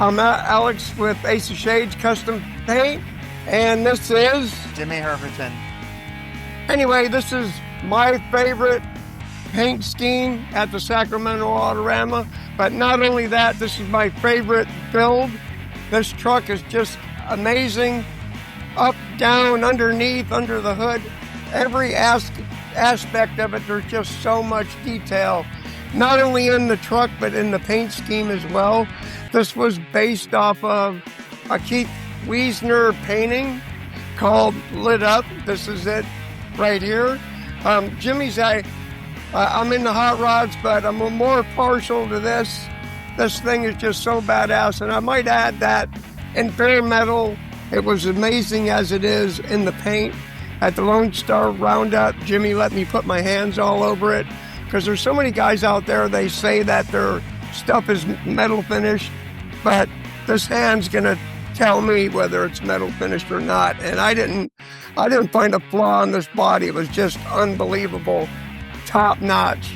I'm Alex with Ace of Shades Custom Paint, and this is Timmy Irvington. Anyway, this is my favorite paint scheme at the Sacramento Autorama, but not only that, this is my favorite build. This truck is just amazing. Up, down, underneath, under the hood, every aspect of it, there's just so much detail. Not only in the truck, but in the paint scheme as well. This was based off of a Keith Wiesner painting called Lit Up. This is it right here. Jimmy's, I'm into hot rods, but I'm more partial to this. This thing is just so badass. And I might add that in bare metal, it was amazing as it is in the paint. At the Lone Star Roundup, Jimmy let me put my hands all over it, because there's so many guys out there, they say that their stuff is metal finished, but this hand's gonna tell me whether it's metal finished or not. And I didn't find a flaw in this body. It was just unbelievable, top notch.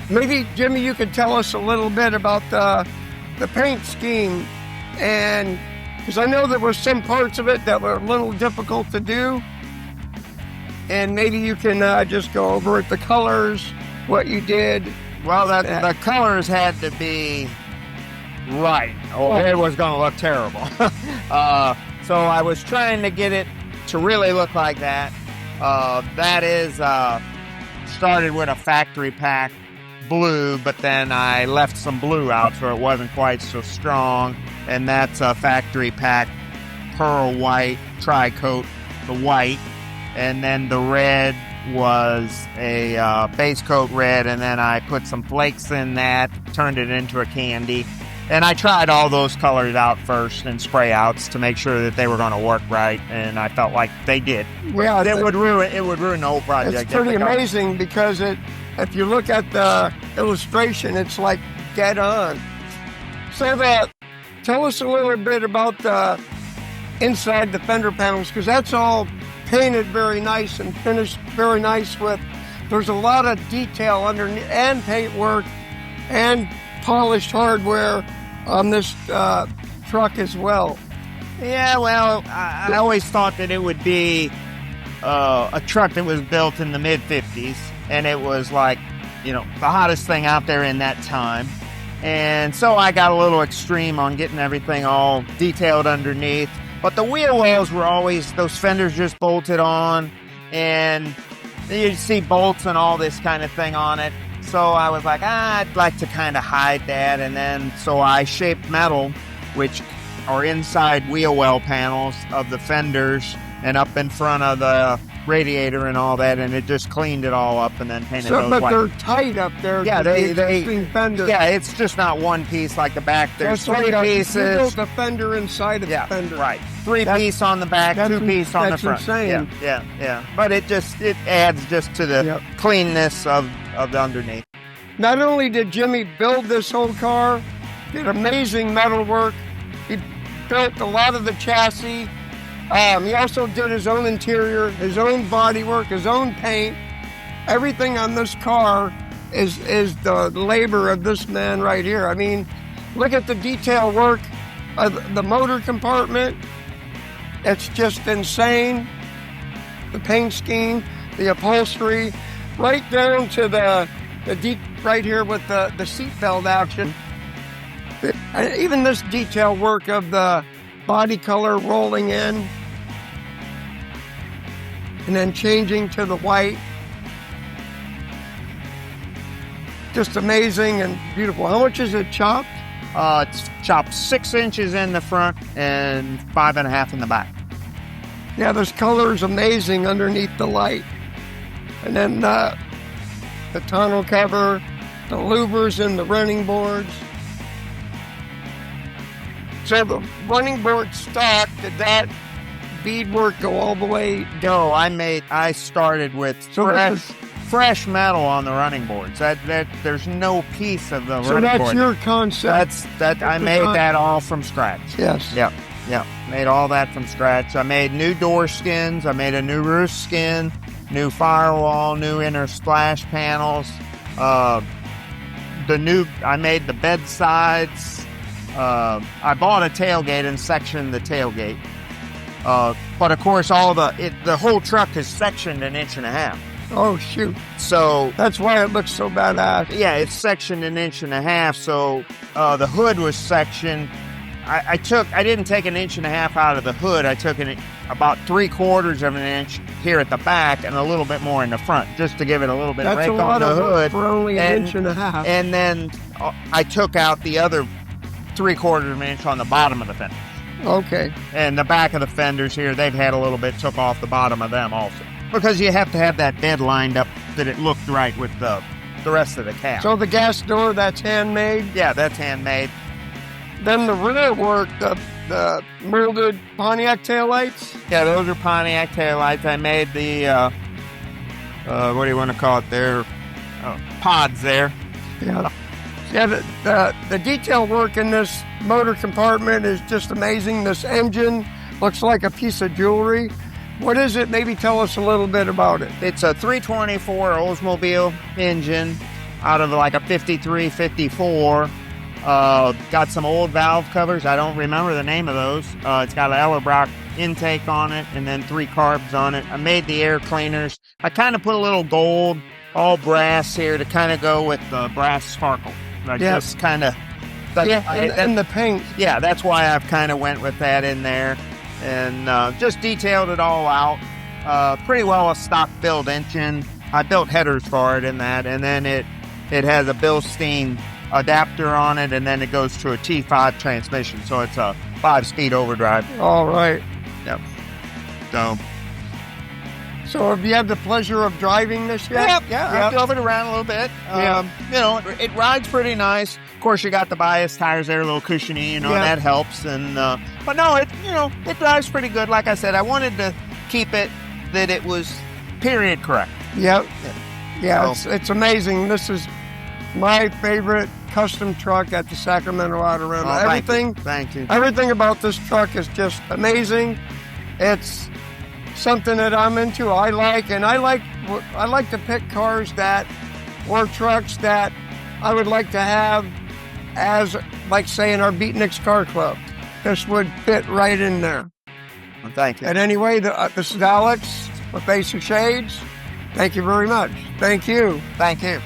Maybe, Jimmy, you could tell us a little bit about the paint scheme, and because I know there were some parts of it that were a little difficult to do. And maybe you can just go over it, the colors, what you did. Well, the colors had to be right, or it was going to look terrible. So I was trying to get it to really look like that. That is started with a factory pack blue, but then I left some blue out so it wasn't quite so strong. And that's a factory pack pearl white, tri-coat, the white. And then the red was a base coat red, and then I put some flakes in that, turned it into a candy. And I tried all those colors out first in spray outs to make sure that they were going to work right, and I felt like they did. Yeah, it would ruin the whole project. It's pretty amazing because if you look at the illustration, it's like dead on. So tell us a little bit about the inside the fender panels, because that's all painted very nice and finished very nice with, there's a lot of detail underneath, and paint work and polished hardware on this truck as well. Yeah, well, I always thought that it would be a truck that was built in the mid-50s, and it was like, the hottest thing out there in that time. And so I got a little extreme on getting everything all detailed underneath. But the wheel wells were always, those fenders just bolted on, and you'd see bolts and all this kind of thing on it. So I was like, I'd like to kind of hide that. And then, so I shaped metal, which are inside wheel well panels of the fenders and up in front of the radiator and all that, and it just cleaned it all up and then painted those white. But they're tight up there. Yeah, they fender. Yeah, it's just not one piece like the back. There's three pieces. You built the fender inside of the fender. Right. Three piece on the back, two piece on the front. That's insane. Yeah. But it adds just to the cleanness of the underneath. Not only did Jimmy build this whole car, did amazing metal work. He built a lot of the chassis. He also did his own interior, his own body work, his own paint. Everything on this car is the labor of this man right here. I mean, look at the detail work of the motor compartment. It's just insane. The paint scheme, the upholstery, right down to the deep right here with the seatbelt action. Even this detail work of the body color rolling in and then changing to the white. Just amazing and beautiful. How much is it chopped? It's chopped 6 inches in the front and 5.5 in the back. Yeah, this color is amazing underneath the light. And then the tonneau cover, the louvers and the running boards. So the running board stock, did that beadwork go all the way? No, I started with fresh metal on the running boards. There's no piece of the running board. So that's your concept. I made that all from scratch. Yes. Yeah. Made all that from scratch. I made new door skins. I made a new roof skin, new firewall, new inner splash panels. I made the bed sides. I bought a tailgate and sectioned the tailgate. But of course, the whole truck is sectioned 1.5 inches. Oh, shoot. So that's why it looks so badass. Yeah, it's sectioned 1.5 inches. So the hood was sectioned. I didn't take 1.5 inches out of the hood. I took about 3/4 of an inch here at the back and a little bit more in the front, just to give it a little bit of rake on the hood. For only 1.5 inches. And then I took out the other 3/4 of an inch on the bottom of the fender. Okay. And the back of the fenders here, they've had a little bit took off the bottom of them also. Because you have to have that bed lined up that it looked right with the rest of the cab. So the gas door, that's handmade? Yeah, that's handmade. Then the rear work, the molded Pontiac taillights? Yeah, those are Pontiac taillights. I made the, what do you want to call it there? Pods there. Yeah. Yeah, the detail work in this motor compartment is just amazing. This engine looks like a piece of jewelry. What is it? Maybe tell us a little bit about it. It's a 324 Oldsmobile engine out of like a 53, 54. Got some old valve covers. I don't remember the name of those. It's got an Ellerbrock intake on it and then 3 carbs on it. I made the air cleaners. I kind of put a little gold, all brass here to kind of go with the brass sparkle. Just kind of... and the paint. Yeah, that's why I've kind of went with that in there. And just detailed it all out. Pretty well a stock build engine. I built headers for it in that, and then it has a Bilstein adapter on it, and then it goes to a T5 transmission, so it's a 5-speed overdrive. All right. Yep. So have you had the pleasure of driving this yet? Yeah. I drove it around a little bit. It rides pretty nice. Of course, you got the bias tires there, a little cushiony, that helps. And but no, it drives pretty good. Like I said, I wanted to keep it that it was period correct. Yep. Yeah, it's amazing. This is my favorite custom truck at the Sacramento Autorama. Thank you. Everything about this truck is just amazing. It's something that I'm into. I like to pick cars or trucks that I would like to have as, like, say, in our Beatniks Car Club. This would fit right in there. Well, thank you. And anyway, this is Alex with Ace of Shades. Thank you very much. Thank you. Thank you.